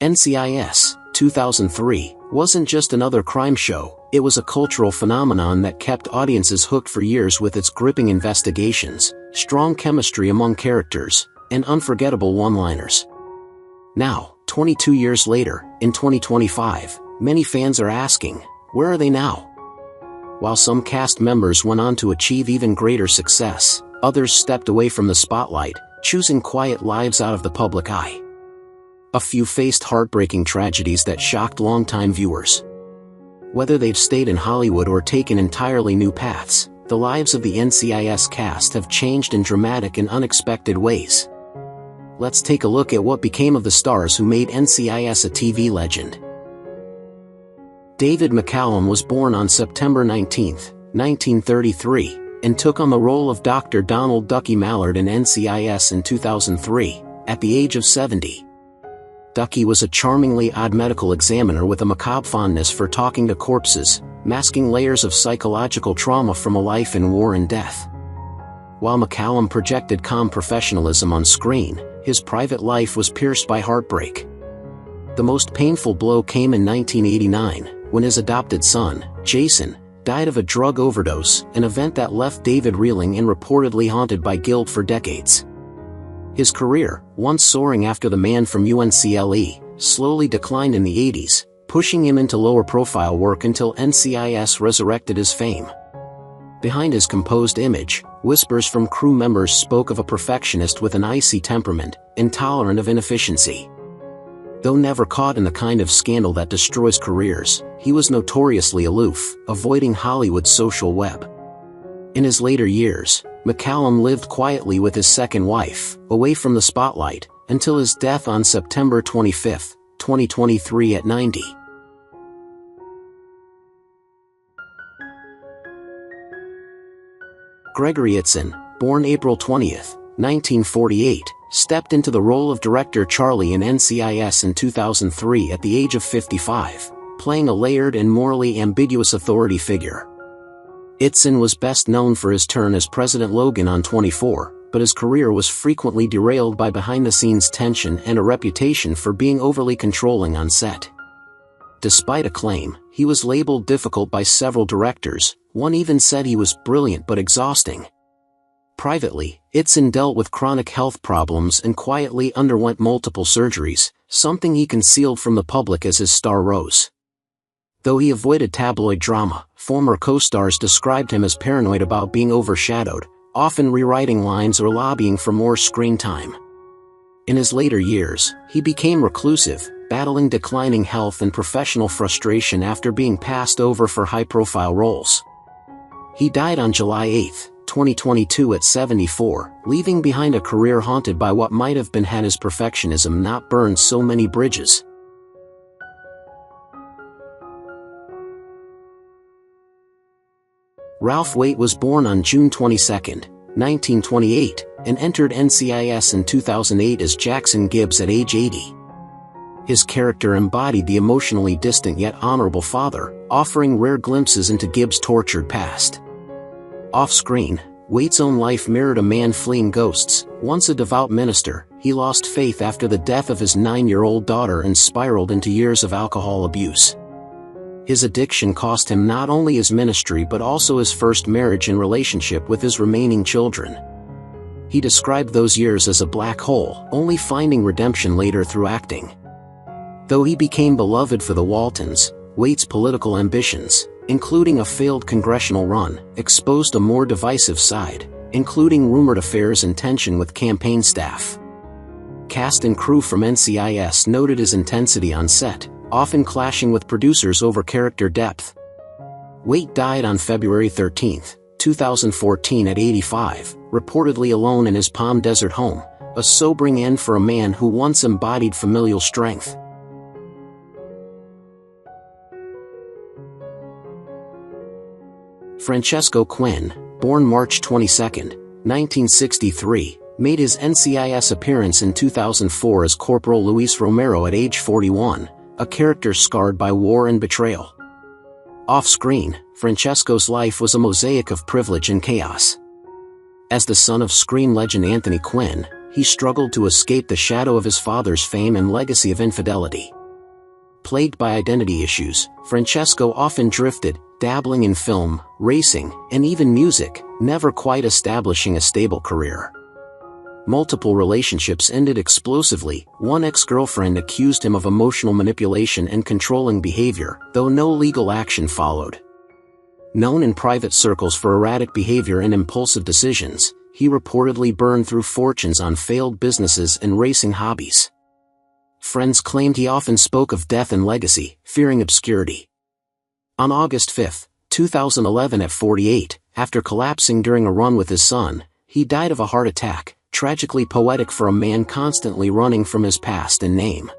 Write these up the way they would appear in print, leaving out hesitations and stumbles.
NCIS, 2003, wasn't just another crime show, it was a cultural phenomenon that kept audiences hooked for years with its gripping investigations, strong chemistry among characters, and unforgettable one-liners. Now, 22 years later, in 2025, many fans are asking, where are they now? While some cast members went on to achieve even greater success, others stepped away from the spotlight, choosing quiet lives out of the public eye. A few faced heartbreaking tragedies that shocked longtime viewers. Whether they've stayed in Hollywood or taken entirely new paths, the lives of the NCIS cast have changed in dramatic and unexpected ways. Let's take a look at what became of the stars who made NCIS a TV legend. David McCallum was born on September 19, 1933, and took on the role of Dr. Donald Ducky Mallard in NCIS in 2003, at the age of 70. Ducky was a charmingly odd medical examiner with a macabre fondness for talking to corpses, masking layers of psychological trauma from a life in war and death. While McCallum projected calm professionalism on screen, his private life was pierced by heartbreak. The most painful blow came in 1989, when his adopted son, Jason, died of a drug overdose, an event that left David reeling and reportedly haunted by guilt for decades. His career, once soaring after the man from UNCLE, slowly declined in the 80s, pushing him into lower-profile work until NCIS resurrected his fame. Behind his composed image, whispers from crew members spoke of a perfectionist with an icy temperament, intolerant of inefficiency. Though never caught in the kind of scandal that destroys careers, he was notoriously aloof, avoiding Hollywood's social web. In his later years, McCallum lived quietly with his second wife, away from the spotlight, until his death on September 25, 2023 at 90. Gregory Peck, born April 20, 1948, stepped into the role of Director Charlie in NCIS in 2003 at the age of 55, playing a layered and morally ambiguous authority figure. Peck was best known for his turn as President Logan on 24, but his career was frequently derailed by behind-the-scenes tension and a reputation for being overly controlling on set. Despite acclaim, he was labeled difficult by several directors, one even said he was brilliant but exhausting. Privately, Peck dealt with chronic health problems and quietly underwent multiple surgeries, something he concealed from the public as his star rose. Though he avoided tabloid drama, former co-stars described him as paranoid about being overshadowed, often rewriting lines or lobbying for more screen time. In his later years, he became reclusive, battling declining health and professional frustration after being passed over for high-profile roles. He died on July 8, 2022 at 74, leaving behind a career haunted by what might have been had his perfectionism not burned so many bridges. Ralph Waite was born on June 22, 1928, and entered NCIS in 2008 as Jackson Gibbs at age 80. His character embodied the emotionally distant yet honorable father, offering rare glimpses into Gibbs' tortured past. Off-screen, Waite's own life mirrored a man fleeing ghosts. Once a devout minister, he lost faith after the death of his 9-year-old daughter and spiraled into years of alcohol abuse. His addiction cost him not only his ministry but also his first marriage and relationship with his remaining children. He described those years as a black hole, only finding redemption later through acting. Though he became beloved for the Waltons, Waite's political ambitions, including a failed congressional run, exposed a more divisive side, including rumored affairs and tension with campaign staff. Cast and crew from NCIS noted his intensity on set, often clashing with producers over character depth. Waite died on February 13, 2014 at 85, reportedly alone in his Palm Desert home, a sobering end for a man who once embodied familial strength. Francesco Quinn, born March 22, 1963, made his NCIS appearance in 2004 as Corporal Luis Romero at age 41, a character scarred by war and betrayal. Off-screen, Francesco's life was a mosaic of privilege and chaos. As the son of screen legend Anthony Quinn, he struggled to escape the shadow of his father's fame and legacy of infidelity. Plagued by identity issues, Francesco often drifted, dabbling in film, racing, and even music, never quite establishing a stable career. Multiple relationships ended explosively. One ex-girlfriend accused him of emotional manipulation and controlling behavior, though no legal action followed. Known in private circles for erratic behavior and impulsive decisions, he reportedly burned through fortunes on failed businesses and racing hobbies. Friends claimed he often spoke of death and legacy, fearing obscurity. On August 5, 2011 at 48, after collapsing during a run with his son, he died of a heart attack, tragically poetic for a man constantly running from his past and name.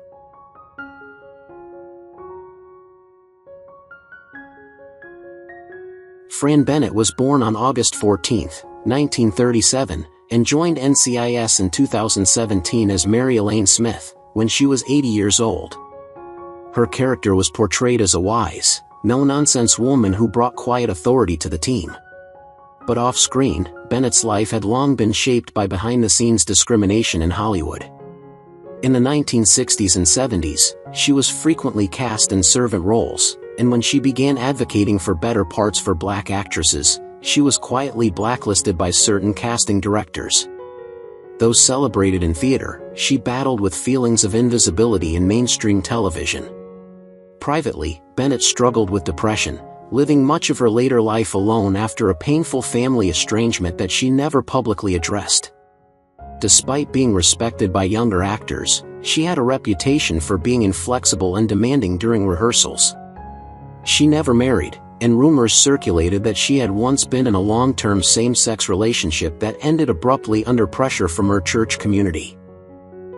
Fran Bennett was born on August 14, 1937, and joined NCIS in 2017 as Mary Elaine Smith, when she was 80 years old. Her character was portrayed as a wise, no-nonsense woman who brought quiet authority to the team. But off-screen, Bennett's life had long been shaped by behind-the-scenes discrimination in Hollywood. In the 1960s and 70s, she was frequently cast in servant roles, and when she began advocating for better parts for black actresses, she was quietly blacklisted by certain casting directors. Though celebrated in theater, she battled with feelings of invisibility in mainstream television. Privately, Bennett struggled with depression, living much of her later life alone after a painful family estrangement that she never publicly addressed. Despite being respected by younger actors, she had a reputation for being inflexible and demanding during rehearsals. She never married, and rumors circulated that she had once been in a long-term same-sex relationship that ended abruptly under pressure from her church community.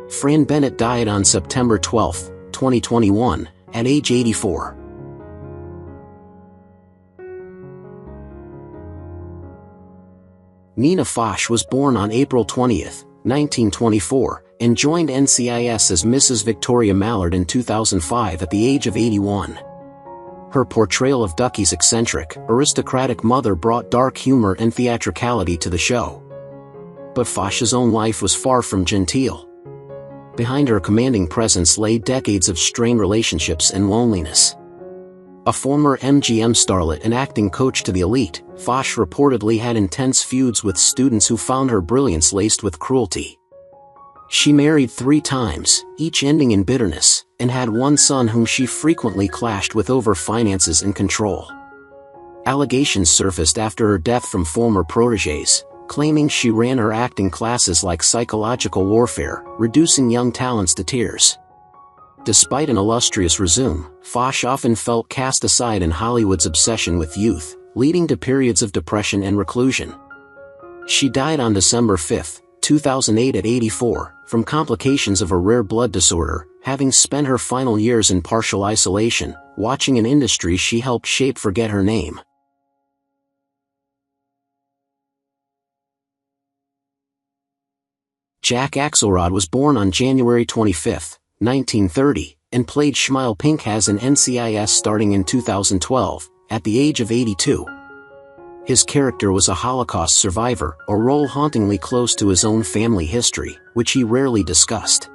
Fran Bennett died on September 12, 2021, at age 84. Nina Foch was born on April 20, 1924, and joined NCIS as Mrs. Victoria Mallard in 2005 at the age of 81. Her portrayal of Ducky's eccentric, aristocratic mother brought dark humor and theatricality to the show. But Foch's own life was far from genteel. Behind her commanding presence lay decades of strained relationships and loneliness. A former MGM starlet and acting coach to the elite, Foch reportedly had intense feuds with students who found her brilliance laced with cruelty. She married 3 times, each ending in bitterness, and had one son whom she frequently clashed with over finances and control. Allegations surfaced after her death from former protégés, claiming she ran her acting classes like psychological warfare, reducing young talents to tears. Despite an illustrious resume, Foch often felt cast aside in Hollywood's obsession with youth, leading to periods of depression and reclusion. She died on December 5, 2008 at 84, from complications of a rare blood disorder, having spent her final years in partial isolation, watching an industry she helped shape forget her name. Jack Axelrod was born on January 25, 1930, and played Schmiel Pinkhas in NCIS starting in 2012, at the age of 82. His character was a Holocaust survivor, a role hauntingly close to his own family history, which he rarely discussed.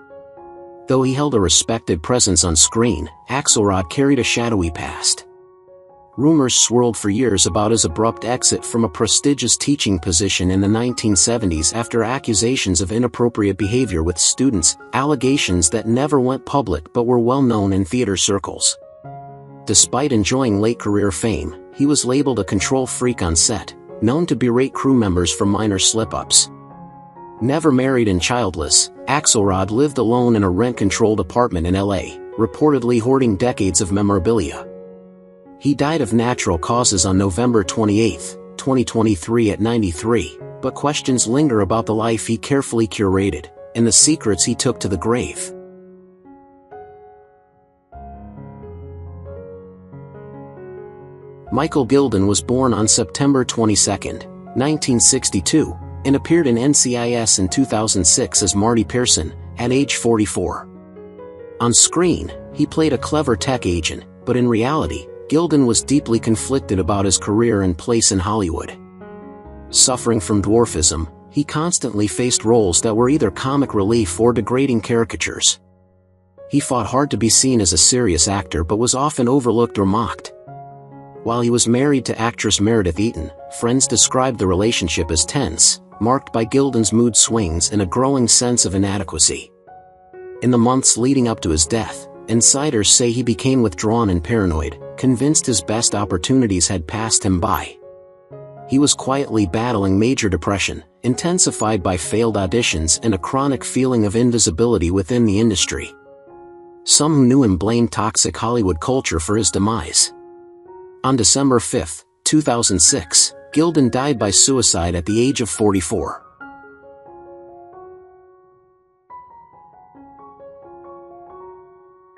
Though he held a respected presence on screen, Axelrod carried a shadowy past. Rumors swirled for years about his abrupt exit from a prestigious teaching position in the 1970s after accusations of inappropriate behavior with students, allegations that never went public but were well known in theater circles. Despite enjoying late career fame, he was labeled a control freak on set, known to berate crew members for minor slip-ups. Never married and childless, Axelrod lived alone in a rent-controlled apartment in LA, reportedly hoarding decades of memorabilia. He died of natural causes on November 28, 2023 at 93, but questions linger about the life he carefully curated, and the secrets he took to the grave. Michael Gilden was born on September 22, 1962, and appeared in NCIS in 2006 as Marty Pearson, at age 44. On screen, he played a clever tech agent, but in reality, Gilden was deeply conflicted about his career and place in Hollywood. Suffering from dwarfism, he constantly faced roles that were either comic relief or degrading caricatures. He fought hard to be seen as a serious actor but was often overlooked or mocked. While he was married to actress Meredith Eaton, friends described the relationship as tense, marked by Gilden's mood swings and a growing sense of inadequacy. In the months leading up to his death, insiders say he became withdrawn and paranoid, convinced his best opportunities had passed him by. He was quietly battling major depression, intensified by failed auditions and a chronic feeling of invisibility within the industry. Some who knew him blamed toxic Hollywood culture for his demise. On December 5, 2006, Gilden died by suicide at the age of 44.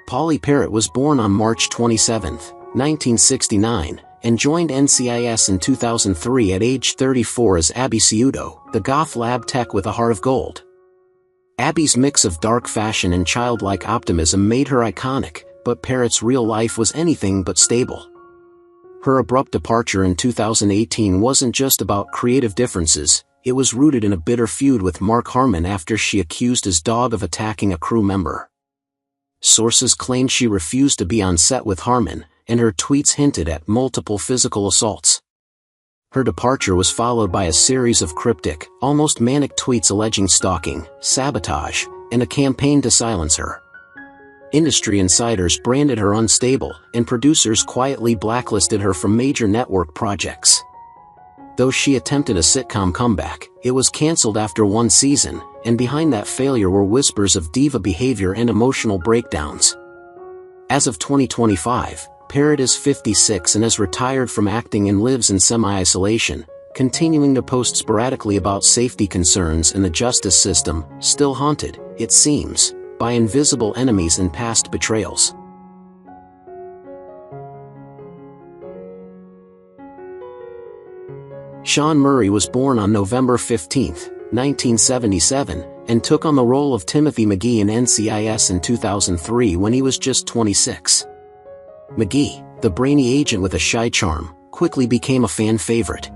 Pamela Parrot was born on March 27, 1969, and joined NCIS in 2003 at age 34 as Espazito, the goth lab tech with a heart of gold. Abby's mix of dark fashion and childlike optimism made her iconic, but Parrot's real life was anything but stable. Her abrupt departure in 2018 wasn't just about creative differences, it was rooted in a bitter feud with Harmon after she accused his dog of attacking a crew member. Sources claimed she refused to be on set with Harmon, and her tweets hinted at multiple physical assaults. Her departure was followed by a series of cryptic, almost manic tweets alleging stalking, sabotage, and a campaign to silence her. Industry insiders branded her unstable, and producers quietly blacklisted her from major network projects. Though she attempted a sitcom comeback, it was cancelled after one season, and behind that failure were whispers of diva behavior and emotional breakdowns. As of 2025, Parrot is 56 and has retired from acting and lives in semi-isolation, continuing to post sporadically about safety concerns and the justice system, still haunted, it seems, by invisible enemies and past betrayals. Shawn Murray was born on November 15, 1977, and took on the role of Timothy McGee in NCIS in 2003 when he was just 26. McGee, the brainy agent with a shy charm, quickly became a fan favorite.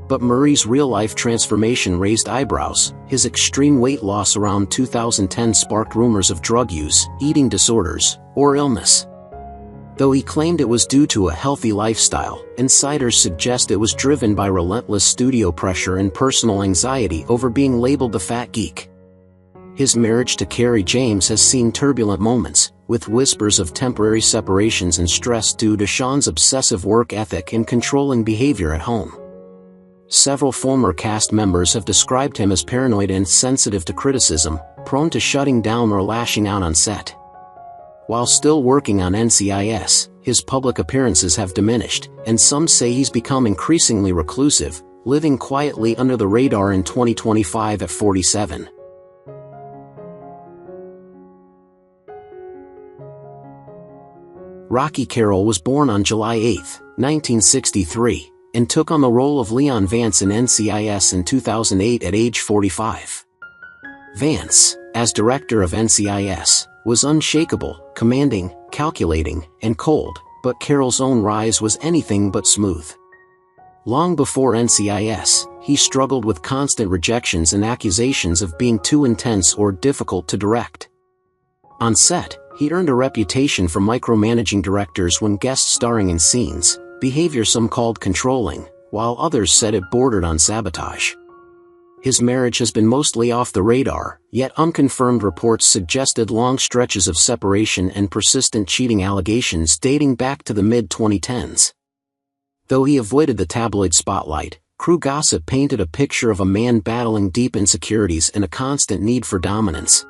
But Murray's real-life transformation raised eyebrows. His extreme weight loss around 2010 sparked rumors of drug use, eating disorders, or illness. Though he claimed it was due to a healthy lifestyle, insiders suggest it was driven by relentless studio pressure and personal anxiety over being labeled the fat geek. His marriage to Kerry James has seen turbulent moments, with whispers of temporary separations and stress due to Shawn's obsessive work ethic and controlling behavior at home. Several former cast members have described him as paranoid and sensitive to criticism, prone to shutting down or lashing out on set. While still working on NCIS, his public appearances have diminished, and some say he's become increasingly reclusive, living quietly under the radar in 2025 at 47. Rocky Carroll was born on July 8, 1963, and took on the role of Leon Vance in NCIS in 2008 at age 45. Vance, as director of NCIS, was unshakable, commanding, calculating, and cold, but Carroll's own rise was anything but smooth. Long before NCIS, he struggled with constant rejections and accusations of being too intense or difficult to direct. On set, he earned a reputation for micromanaging directors when guest starring in scenes, behavior some called controlling, while others said it bordered on sabotage. His marriage has been mostly off the radar, yet unconfirmed reports suggested long stretches of separation and persistent cheating allegations dating back to the mid-2010s. Though he avoided the tabloid spotlight, crew gossip painted a picture of a man battling deep insecurities and a constant need for dominance.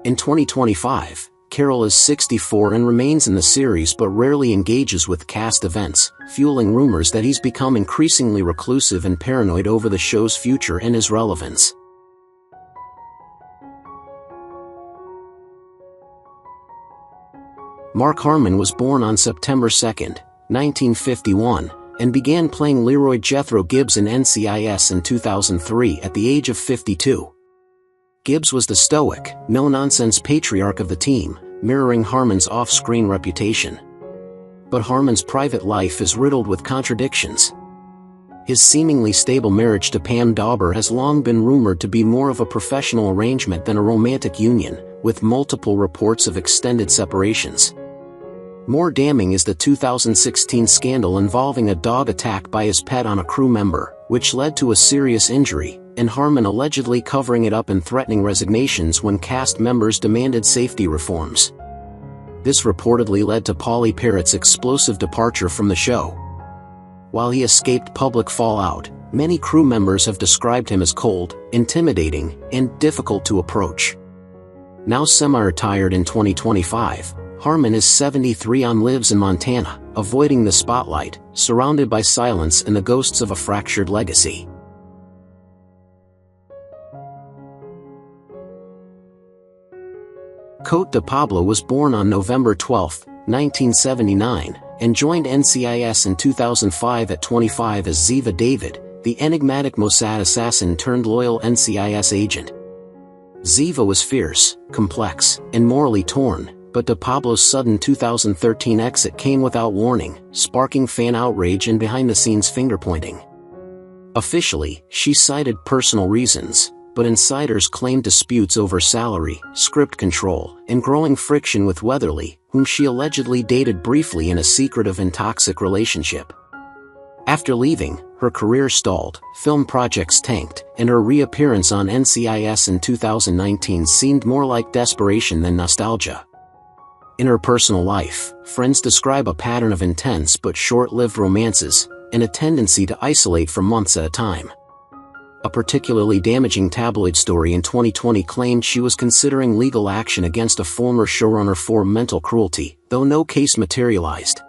In 2025, Carroll is 64 and remains in the series but rarely engages with cast events, fueling rumors that he's become increasingly reclusive and paranoid over the show's future and his relevance. Mark Harmon was born on September 2, 1951, and began playing Leroy Jethro Gibbs in NCIS in 2003 at the age of 52. Gibbs was the stoic, no-nonsense patriarch of the team, mirroring Harmon's off-screen reputation. But Harmon's private life is riddled with contradictions. His seemingly stable marriage to Pam Dauber has long been rumored to be more of a professional arrangement than a romantic union, with multiple reports of extended separations. More damning is the 2016 scandal involving a dog attack by his pet on a crew member, which led to a serious injury, and Harmon allegedly covering it up and threatening resignations when cast members demanded safety reforms. This reportedly led to Pamela Parrot's explosive departure from the show. While he escaped public fallout, many crew members have described him as cold, intimidating, and difficult to approach. Now semi-retired in 2025, Harmon is 73 and lives in Montana, avoiding the spotlight, surrounded by silence and the ghosts of a fractured legacy. Cote de Pablo was born on November 12, 1979, and joined NCIS in 2005 at 25 as Ziva David, the enigmatic Mossad assassin turned loyal NCIS agent. Ziva was fierce, complex, and morally torn, but de Pablo's sudden 2013 exit came without warning, sparking fan outrage and behind-the-scenes finger-pointing. Officially, she cited personal reasons, but insiders claimed disputes over salary, script control, and growing friction with Weatherly, whom she allegedly dated briefly in a secretive and toxic relationship. After leaving, her career stalled, film projects tanked, and her reappearance on NCIS in 2019 seemed more like desperation than nostalgia. In her personal life, friends describe a pattern of intense but short-lived romances, and a tendency to isolate for months at a time. A particularly damaging tabloid story in 2020 claimed she was considering legal action against a former showrunner for mental cruelty, though no case materialized.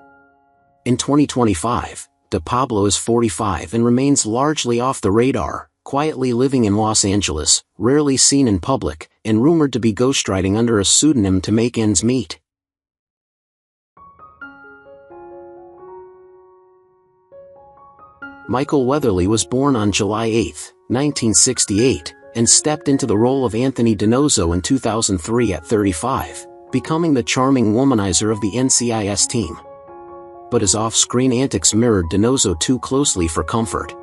In 2025, de Pablo is 45 and remains largely off the radar, quietly living in Los Angeles, rarely seen in public, and rumored to be ghostwriting under a pseudonym to make ends meet. Michael Weatherly was born on July 8, 1968, and stepped into the role of Anthony Donoso in 2003 at 35, becoming the charming womanizer of the NCIS team. But his off-screen antics mirrored Donoso too closely for comfort.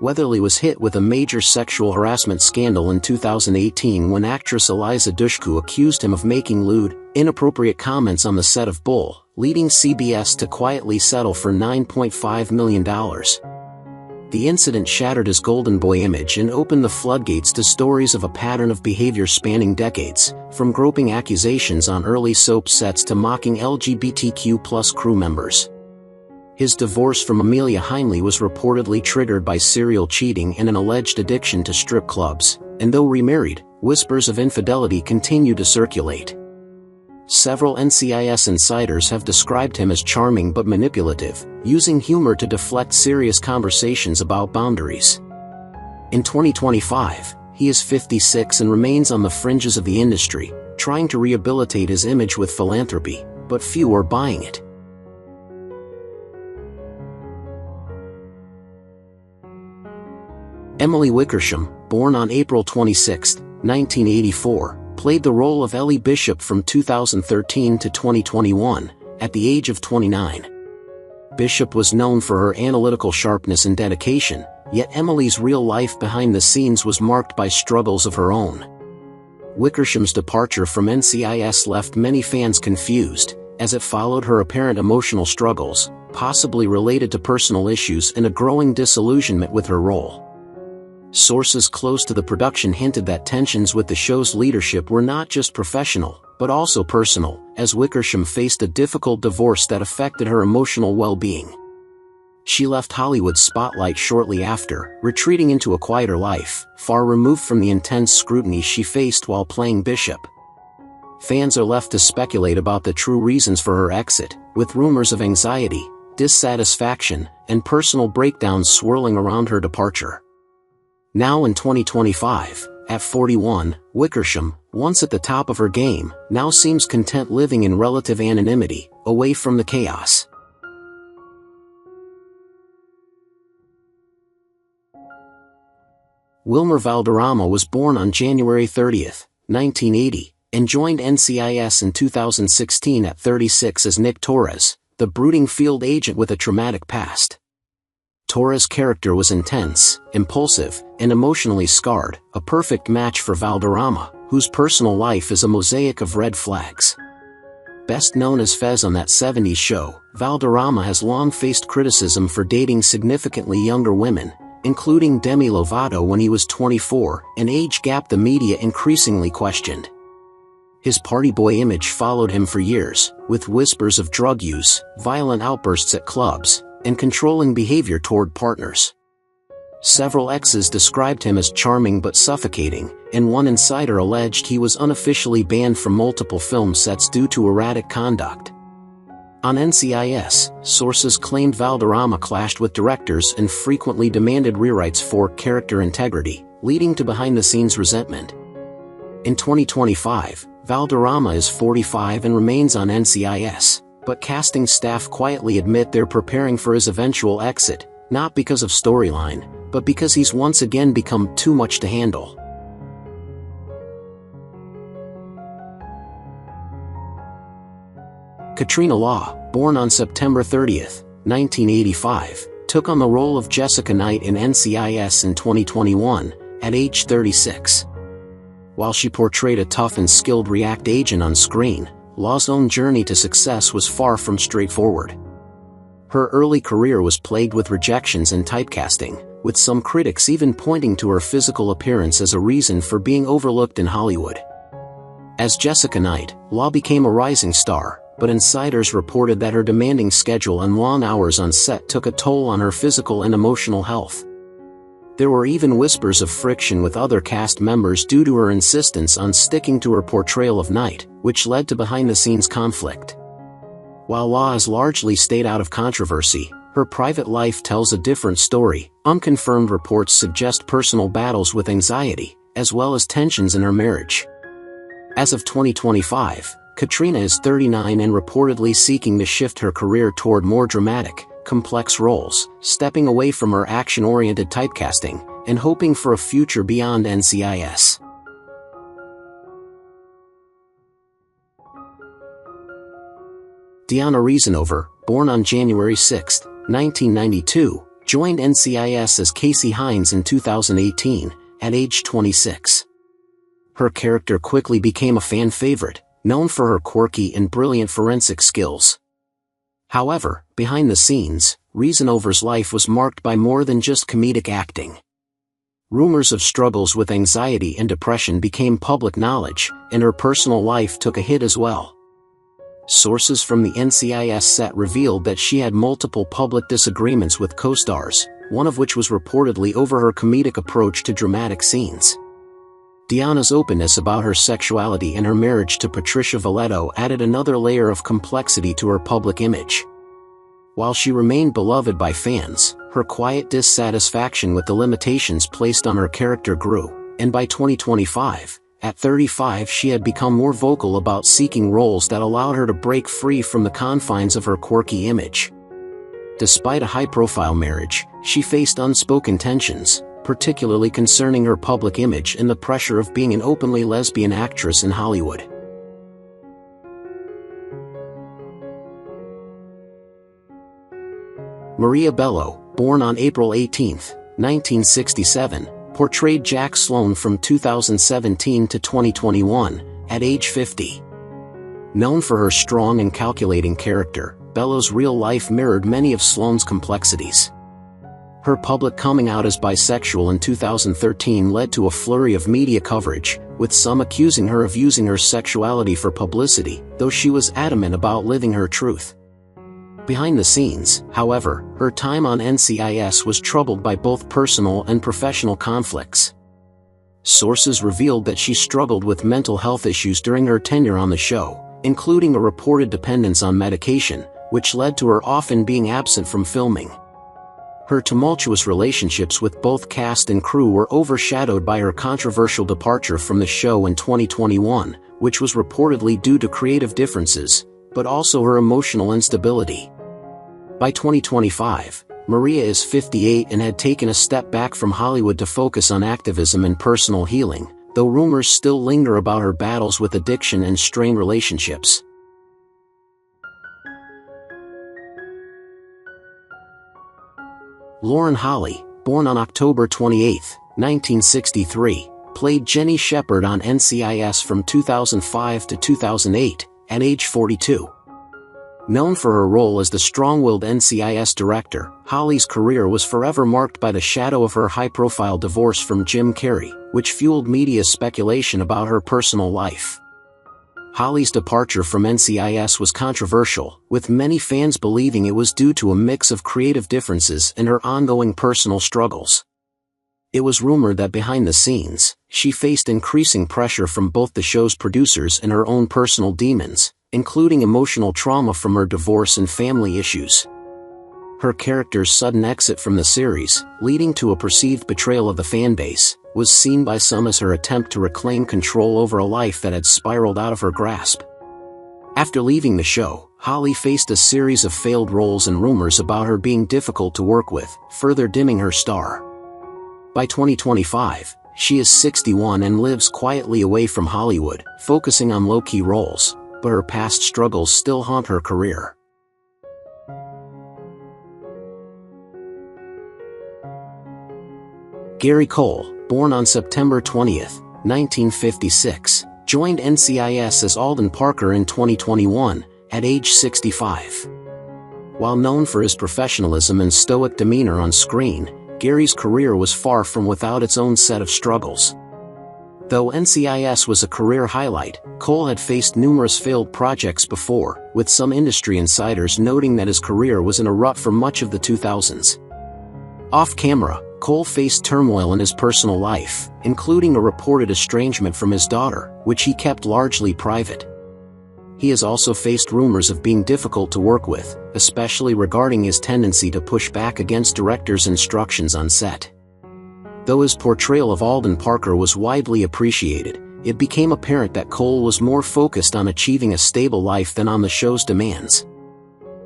Weatherly was hit with a major sexual harassment scandal in 2018 when actress Eliza Dushku accused him of making lewd, inappropriate comments on the set of Bull, leading CBS to quietly settle for $9.5 million. The incident shattered his golden boy image and opened the floodgates to stories of a pattern of behavior spanning decades, from groping accusations on early soap sets to mocking LGBTQ+ crew members. His divorce from Amelia Heinle was reportedly triggered by serial cheating and an alleged addiction to strip clubs, and though remarried, whispers of infidelity continue to circulate. Several NCIS insiders have described him as charming but manipulative, using humor to deflect serious conversations about boundaries. In 2025, he is 56 and remains on the fringes of the industry, trying to rehabilitate his image with philanthropy, but few are buying it. Emily Wickersham, born on April 26, 1984, played the role of Ellie Bishop from 2013 to 2021, at the age of 29. Bishop was known for her analytical sharpness and dedication, yet Emily's real life behind the scenes was marked by struggles of her own. Wickersham's departure from NCIS left many fans confused, as it followed her apparent emotional struggles, possibly related to personal issues and a growing disillusionment with her role. Sources close to the production hinted that tensions with the show's leadership were not just professional, but also personal, as Wickersham faced a difficult divorce that affected her emotional well-being. She left Hollywood's spotlight shortly after, retreating into a quieter life, far removed from the intense scrutiny she faced while playing Bishop. Fans are left to speculate about the true reasons for her exit, with rumors of anxiety, dissatisfaction, and personal breakdowns swirling around her departure. Now in 2025, at 41, Wickersham, once at the top of her game, now seems content living in relative anonymity, away from the chaos. Wilmer Valdorama was born on January 30, 1980, and joined NCIS in 2016 at 36 as Nick Torres, the brooding field agent with a traumatic past. Torres' character was intense, impulsive, and emotionally scarred, a perfect match for Valdorama, whose personal life is a mosaic of red flags. Best known as Fez on That 70s Show, Valdorama has long faced criticism for dating significantly younger women, including Demi Lovato when he was 24, an age gap the media increasingly questioned. His party boy image followed him for years, with whispers of drug use, violent outbursts at clubs, and controlling behavior toward partners. Several exes described him as charming but suffocating, and one insider alleged he was unofficially banned from multiple film sets due to erratic conduct. On NCIS, sources claimed Valdorama clashed with directors and frequently demanded rewrites for character integrity, leading to behind-the-scenes resentment. In 2025, Valdorama is 45 and remains on NCIS, but casting staff quietly admit they're preparing for his eventual exit, not because of storyline, but because he's once again become too much to handle. Katrina Law, born on September 30, 1985, took on the role of Jessica Knight in NCIS in 2021, at age 36. While she portrayed a tough and skilled React agent on screen, Law's own journey to success was far from straightforward. Her early career was plagued with rejections and typecasting, with some critics even pointing to her physical appearance as a reason for being overlooked in Hollywood. As Jessica Knight, Law became a rising star, but insiders reported that her demanding schedule and long hours on set took a toll on her physical and emotional health. There were even whispers of friction with other cast members due to her insistence on sticking to her portrayal of Knight, which led to behind-the-scenes conflict. While Law has largely stayed out of controversy, her private life tells a different story. Unconfirmed reports suggest personal battles with anxiety, as well as tensions in her marriage. As of 2025, Katrina is 39 and reportedly seeking to shift her career toward more dramatic, complex roles, stepping away from her action-oriented typecasting, and hoping for a future beyond NCIS. Deanna Reasonover, born on January 6, 1992, joined NCIS as Casey Hines in 2018, at age 26. Her character quickly became a fan favorite, known for her quirky and brilliant forensic skills. However, behind the scenes, Reasonover's life was marked by more than just comedic acting. Rumors of struggles with anxiety and depression became public knowledge, and her personal life took a hit as well. Sources from the NCIS set revealed that she had multiple public disagreements with co-stars, one of which was reportedly over her comedic approach to dramatic scenes. Deanna's openness about her sexuality and her marriage to Patricia Valletto added another layer of complexity to her public image. While she remained beloved by fans, her quiet dissatisfaction with the limitations placed on her character grew, and by 2025, at 35 she had become more vocal about seeking roles that allowed her to break free from the confines of her quirky image. Despite a high-profile marriage, she faced unspoken tensions, particularly concerning her public image and the pressure of being an openly lesbian actress in Hollywood. Maria Bello, born on April 18, 1967, portrayed Jack Sloan from 2017 to 2021, at age 50. Known for her strong and calculating character, Bello's real life mirrored many of Sloan's complexities. Her public coming out as bisexual in 2013 led to a flurry of media coverage, with some accusing her of using her sexuality for publicity, though she was adamant about living her truth. Behind the scenes, however, her time on NCIS was troubled by both personal and professional conflicts. Sources revealed that she struggled with mental health issues during her tenure on the show, including a reported dependence on medication, which led to her often being absent from filming. Her tumultuous relationships with both cast and crew were overshadowed by her controversial departure from the show in 2021, which was reportedly due to creative differences, but also her emotional instability. By 2025, Maria is 58 and had taken a step back from Hollywood to focus on activism and personal healing, though rumors still linger about her battles with addiction and strained relationships. Lauren Holly, born on October 28, 1963, played Jenny Shepard on NCIS from 2005 to 2008, at age 42. Known for her role as the strong-willed NCIS director, Holly's career was forever marked by the shadow of her high-profile divorce from Jim Carrey, which fueled media speculation about her personal life. Holly's departure from NCIS was controversial, with many fans believing it was due to a mix of creative differences and her ongoing personal struggles. It was rumored that behind the scenes, she faced increasing pressure from both the show's producers and her own personal demons, including emotional trauma from her divorce and family issues. Her character's sudden exit from the series, leading to a perceived betrayal of the fanbase, was seen by some as her attempt to reclaim control over a life that had spiraled out of her grasp. After leaving the show, Holly faced a series of failed roles and rumors about her being difficult to work with, further dimming her star. By 2025, she is 61 and lives quietly away from Hollywood, focusing on low-key roles, but her past struggles still haunt her career. Gary Cole, born on September 20, 1956, joined NCIS as Alden Parker in 2021, at age 65. While known for his professionalism and stoic demeanor on screen, Gary's career was far from without its own set of struggles. Though NCIS was a career highlight, Cole had faced numerous failed projects before, with some industry insiders noting that his career was in a rut for much of the 2000s. Off-camera, Cole faced turmoil in his personal life, including a reported estrangement from his daughter, which he kept largely private. He has also faced rumors of being difficult to work with, especially regarding his tendency to push back against directors' instructions on set. Though his portrayal of Alden Parker was widely appreciated, it became apparent that Cole was more focused on achieving a stable life than on the show's demands.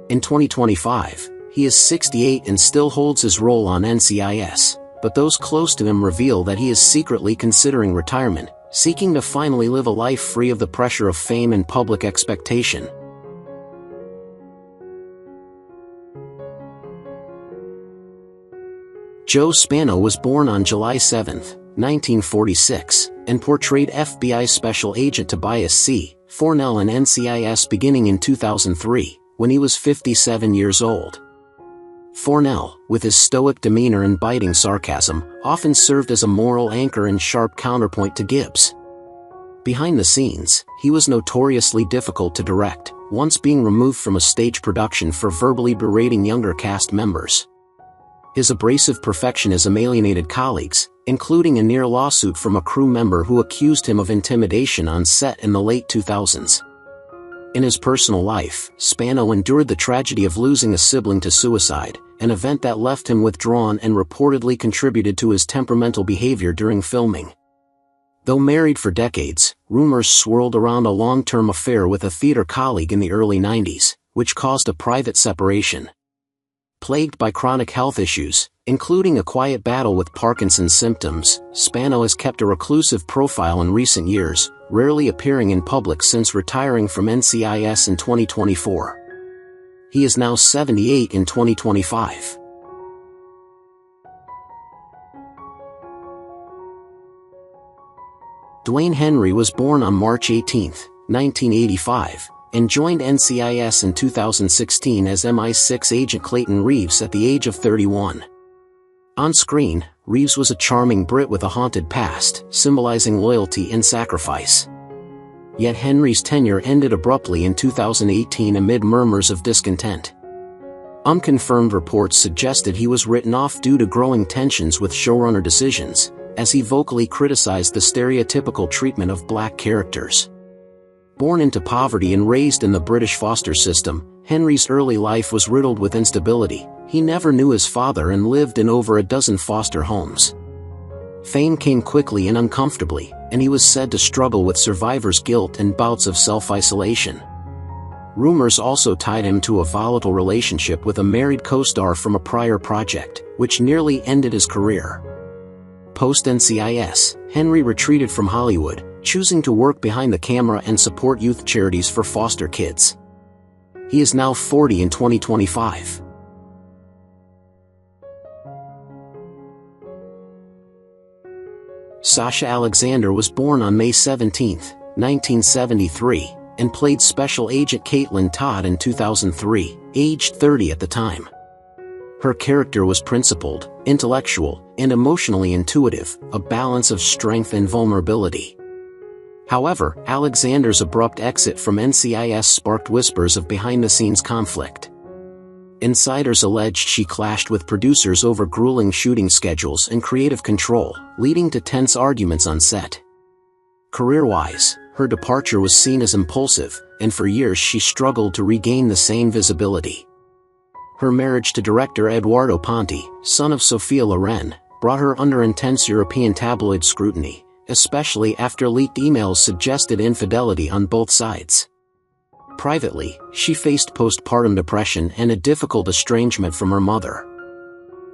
In 2025, he is 68 and still holds his role on NCIS, but those close to him reveal that he is secretly considering retirement, seeking to finally live a life free of the pressure of fame and public expectation. Joe Spano was born on July 7, 1946, and portrayed FBI Special Agent Tobias C. Fornell in NCIS beginning in 2003, when he was 57 years old. Fornell, with his stoic demeanor and biting sarcasm, often served as a moral anchor and sharp counterpoint to Gibbs. Behind the scenes, he was notoriously difficult to direct, once being removed from a stage production for verbally berating younger cast members. His abrasive perfectionism alienated colleagues, including a near lawsuit from a crew member who accused him of intimidation on set in the late 2000s. In his personal life, Spano endured the tragedy of losing a sibling to suicide, an event that left him withdrawn and reportedly contributed to his temperamental behavior during filming. Though married for decades, rumors swirled around a long-term affair with a theater colleague in the early 90s, which caused a private separation. Plagued by chronic health issues, including a quiet battle with Parkinson's symptoms, Spano has kept a reclusive profile in recent years, rarely appearing in public since retiring from NCIS in 2024. He is now 78 in 2025. Dwayne Henry was born on March 18, 1985, and joined NCIS in 2016 as MI6 agent Clayton Reeves at the age of 31. On screen, Reeves was a charming Brit with a haunted past, symbolizing loyalty and sacrifice. Yet Henry's tenure ended abruptly in 2018 amid murmurs of discontent. Unconfirmed reports suggested he was written off due to growing tensions with showrunner decisions, as he vocally criticized the stereotypical treatment of black characters. Born into poverty and raised in the British foster system, Henry's early life was riddled with instability. He never knew his father and lived in over a dozen foster homes. Fame came quickly and uncomfortably, and he was said to struggle with survivor's guilt and bouts of self-isolation. Rumors also tied him to a volatile relationship with a married co-star from a prior project, which nearly ended his career. Post-NCIS, Henry retreated from Hollywood, choosing to work behind the camera and support youth charities for foster kids. He is now 40 in 2025. Sasha Alexander was born on May 17, 1973, and played Special Agent Caitlin Todd in 2003, aged 30 at the time. Her character was principled, intellectual, and emotionally intuitive, a balance of strength and vulnerability. However, Alexander's abrupt exit from NCIS sparked whispers of behind-the-scenes conflict. Insiders alleged she clashed with producers over grueling shooting schedules and creative control, leading to tense arguments on set. Career-wise, her departure was seen as impulsive, and for years she struggled to regain the same visibility. Her marriage to director Eduardo Ponti, son of Sofia Loren, brought her under intense European tabloid scrutiny, especially after leaked emails suggested infidelity on both sides. Privately, she faced postpartum depression and a difficult estrangement from her mother.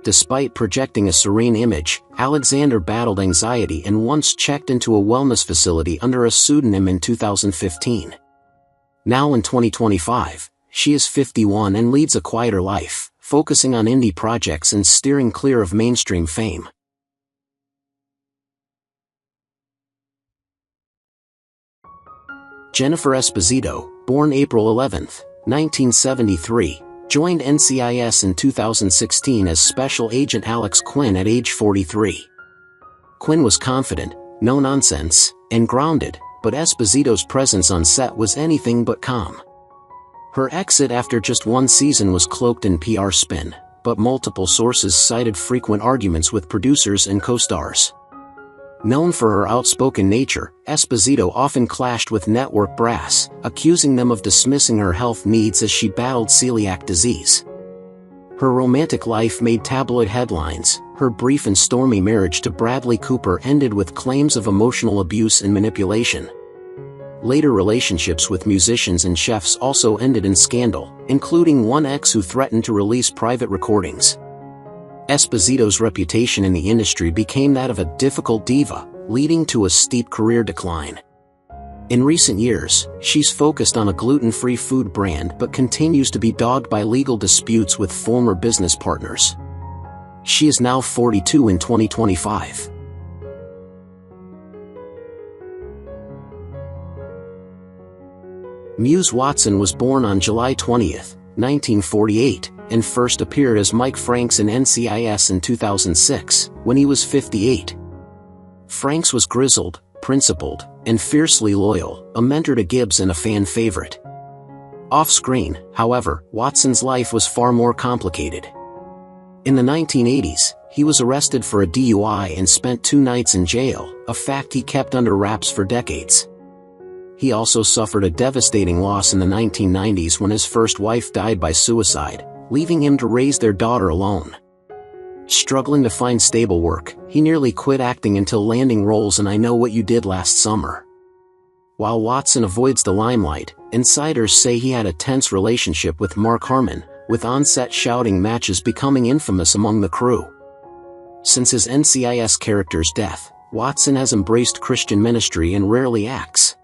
Despite projecting a serene image, Alexander battled anxiety and once checked into a wellness facility under a pseudonym in 2015. Now in 2025, she is 51 and leads a quieter life, focusing on indie projects and steering clear of mainstream fame. Jennifer Espazito, born April 11, 1973, joined NCIS in 2016 as Special Agent Alex Quinn at age 43. Quinn was confident, no-nonsense, and grounded, but Espazito's presence on set was anything but calm. Her exit after just one season was cloaked in PR spin, but multiple sources cited frequent arguments with producers and co-stars. Known for her outspoken nature, Espazito often clashed with network brass, accusing them of dismissing her health needs as she battled celiac disease. Her romantic life made tabloid headlines. Her brief and stormy marriage to Bradley Cooper ended with claims of emotional abuse and manipulation. Later relationships with musicians and chefs also ended in scandal, including one ex who threatened to release private recordings. Espazito's reputation in the industry became that of a difficult diva, leading to a steep career decline. In recent years, she's focused on a gluten-free food brand but continues to be dogged by legal disputes with former business partners. She is now 42 in 2025. Muse Watson was born on July 20, 1948, and first appeared as Mike Franks in NCIS in 2006, when he was 58. Franks was grizzled, principled, and fiercely loyal, a mentor to Gibbs and a fan favorite. Off-screen, however, Watson's life was far more complicated. In the 1980s, he was arrested for a DUI and spent 2 nights in jail, a fact he kept under wraps for decades. He also suffered a devastating loss in the 1990s when his first wife died by suicide, leaving him to raise their daughter alone. Struggling to find stable work, he nearly quit acting until landing roles in I Know What You Did Last Summer. While Watson avoids the limelight, insiders say he had a tense relationship with Mark Harmon, with on-set shouting matches becoming infamous among the crew. Since his NCIS character's death, Watson has embraced Christian ministry and rarely acts.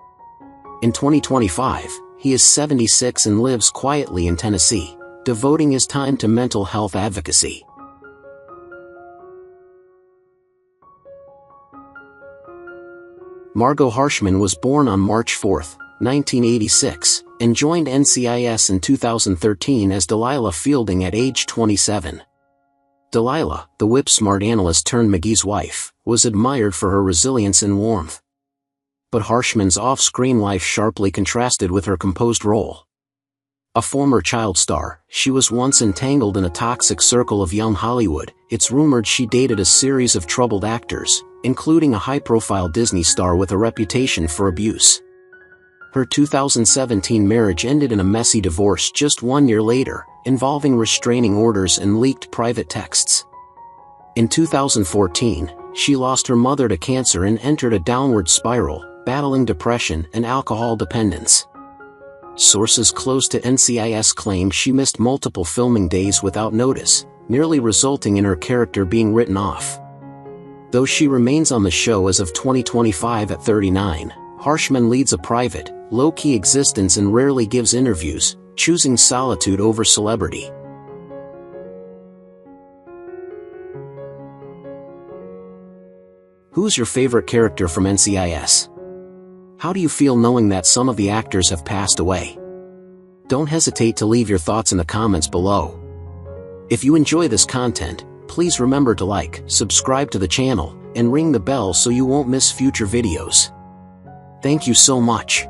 In 2025, he is 76 and lives quietly in Tennessee, devoting his time to mental health advocacy. Margot Harshman was born on March 4, 1986, and joined NCIS in 2013 as Delilah Fielding at age 27. Delilah, the whip-smart analyst turned McGee's wife, was admired for her resilience and warmth. But Harshman's off-screen life sharply contrasted with her composed role. A former child star, she was once entangled in a toxic circle of young Hollywood. It's rumored she dated a series of troubled actors, including a high-profile Disney star with a reputation for abuse. Her 2017 marriage ended in a messy divorce just 1 year later, involving restraining orders and leaked private texts. In 2014, she lost her mother to cancer and entered a downward spiral, battling depression and alcohol dependence. Sources close to NCIS claim she missed multiple filming days without notice, nearly resulting in her character being written off. Though she remains on the show as of 2025 at 39, Harshman leads a private, low-key existence and rarely gives interviews, choosing solitude over celebrity. Who's your favorite character from NCIS? How do you feel knowing that some of the actors have passed away? Don't hesitate to leave your thoughts in the comments below. If you enjoy this content, please remember to like, subscribe to the channel, and ring the bell so you won't miss future videos. Thank you so much.